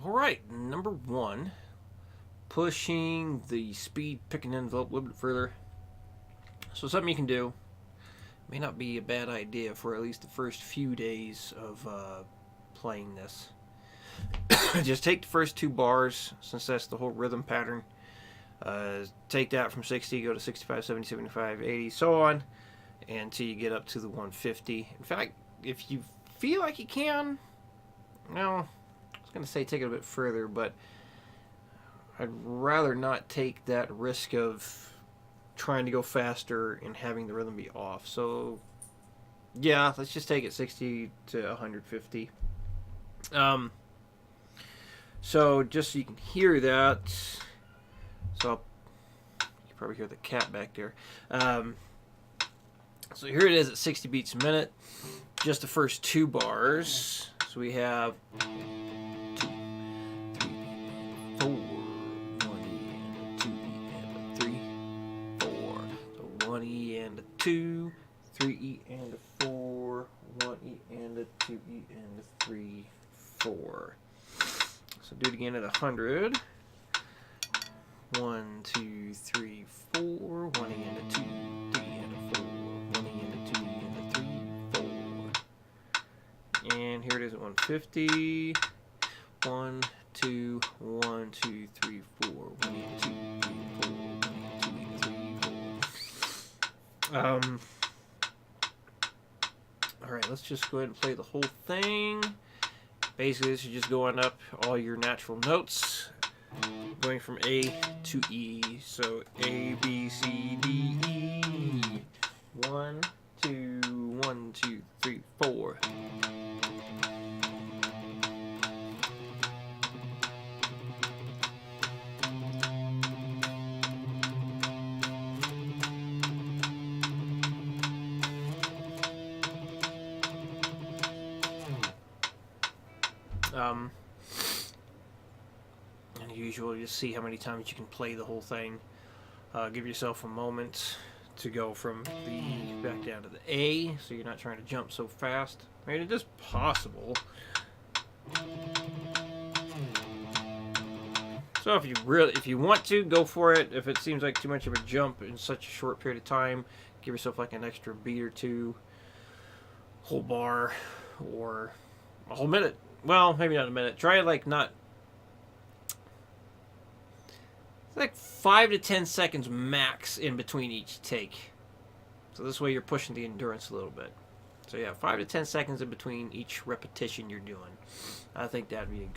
All right, number one, pushing the speed picking envelope a little bit further. So something you can do may not be a bad idea for at least the first few days of playing this. Just take the first two bars, since that's the whole rhythm pattern. Take that from 60, go to 65, 70, 75, 80, so on, until you get up to the 150. In fact, if you feel like you can, well, I was going to say take it a bit further, but I'd rather not take that risk of trying to go faster and having the rhythm be off. So, yeah, let's just take it 60 to 150. So just so you can hear that, so you can probably hear the cat back there. So here it is at 60 beats a minute, just the first two bars. So we have 2, 3, 4, 1 E and a 2 E and a 3, 4. So 1 E and a 2, 3 E and a 4, 1 E and a 2 E and a 3, 4. So do it again at 100. 1, 2, 3, 4. 1 E and a 2, 3 and a 4. 1 E and a 2 E and a 3, 4. And here it is at 150. 1, 2, 1, 2, 3, 4. 1 E and a 2, 3, 4. 1 E and a 2 E and a 3, 4. Alright, let's just go ahead and play the whole thing. Basically, this is just going up all your natural notes, going from A to E. So A, B, C, D, E. 1, 2, 1, 2, 3, 4. And usually just see how many times you can play the whole thing. Give yourself a moment to go from the back down to the A, so you're not trying to jump so fast. I mean, it is possible. So if you want to, go for it. If it seems like too much of a jump in such a short period of time, give yourself like an extra beat or two, whole bar, or a whole minute. Well, maybe not a minute. Try like not. It's like 5 to 10 seconds max in between each take. So this way you're pushing the endurance a little bit. So yeah, 5 to 10 seconds in between each repetition you're doing. I think that'd be a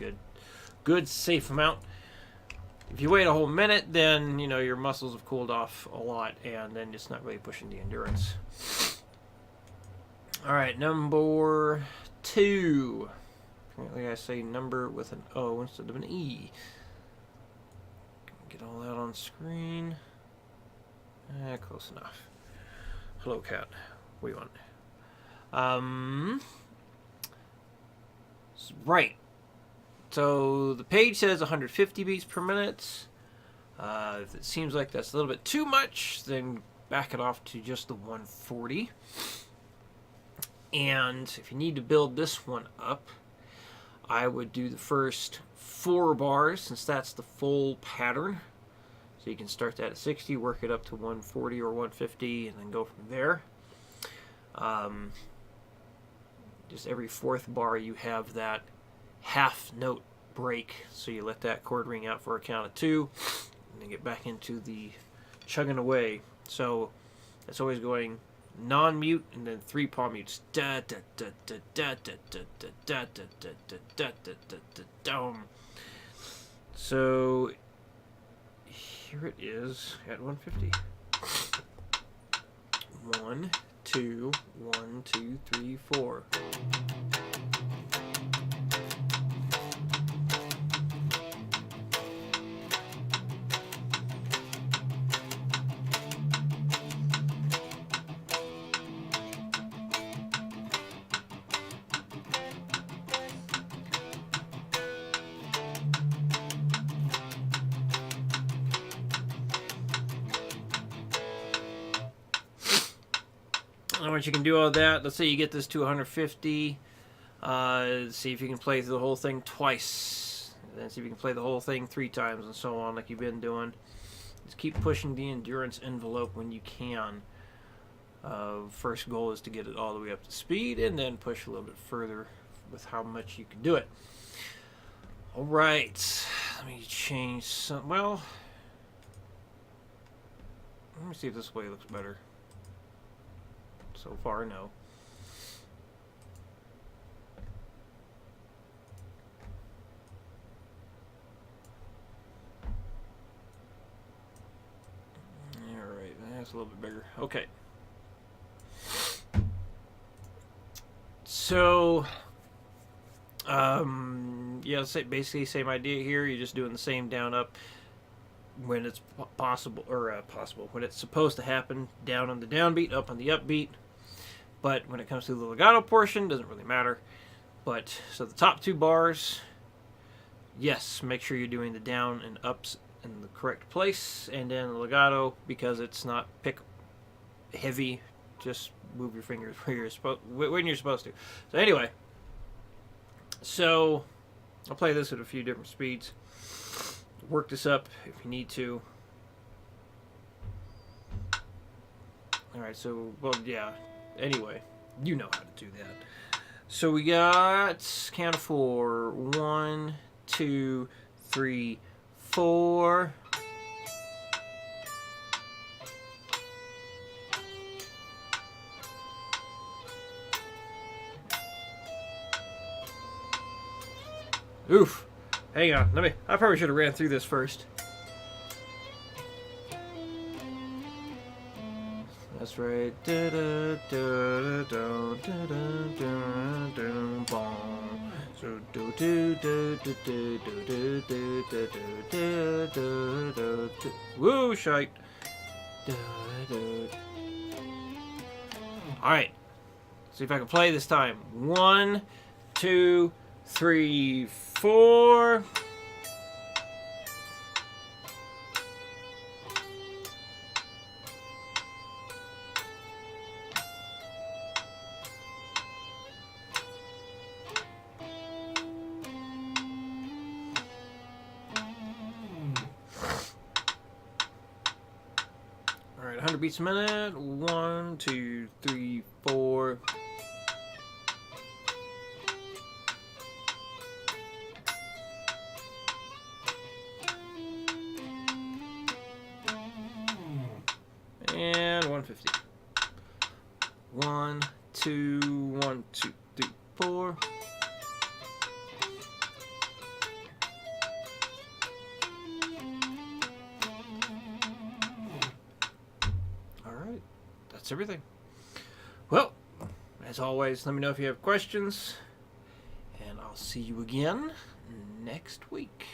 good safe amount. If you wait a whole minute, then you know your muscles have cooled off a lot, and then it's not really pushing the endurance. All right, number 2. Apparently I say number with an O instead of an E. Get all that on screen. Close enough. Hello, cat. What do you want? Right. So the page says 150 beats per minute. If it seems like that's a little bit too much, then back it off to just the 140. And if you need to build this one up, I would do the first 4 bars, since that's the full pattern. So you can start that at 60, work it up to 140 or 150, and then go from there. Just every 4th bar you have that half note break, so you let that chord ring out for a count of 2, and then get back into the chugging away. So it's always going non-mute and then 3 palm mutes. Da da da da da da da da da da da da da da da. So here it is at 150. 1, 2, 1, 2, 3, 4. And once you can do all that, let's say you get this to 150. See if you can play through the whole thing twice. And then see if you can play the whole thing 3 times and so on like you've been doing. Just keep pushing the endurance envelope when you can. First goal is to get it all the way up to speed and then push a little bit further with how much you can do it. Alright, let me change some. Well, let me see if this way looks better. So far, no. Alright, that's a little bit bigger. Okay. So, yeah, basically same idea here. You're just doing the same down up when it's possible, or when it's supposed to happen. Down on the downbeat, up on the upbeat. But when it comes to the legato portion, doesn't really matter. But so the top 2 bars, yes, make sure you're doing the down and ups in the correct place, and then the legato, because it's not pick heavy, just move your fingers when you're supposed to. So anyway, so I'll play this at a few different speeds. Work this up if you need to. Alright, so, well, yeah. Anyway, you know how to do that. So we got count of 4. 1, 2, 3, 4. Oof. Hang on. I probably should have ran through this first. That's right. Woo, shite. Alright. See if I can play this time. 1, 2, 3, 4. Alright, 100 beats a minute. 1, 2, 3, 4. And 150. 1, 2, 1, 2, 3, 4. Alright, that's everything. Well, as always, let me know if you have questions, and I'll see you again next week.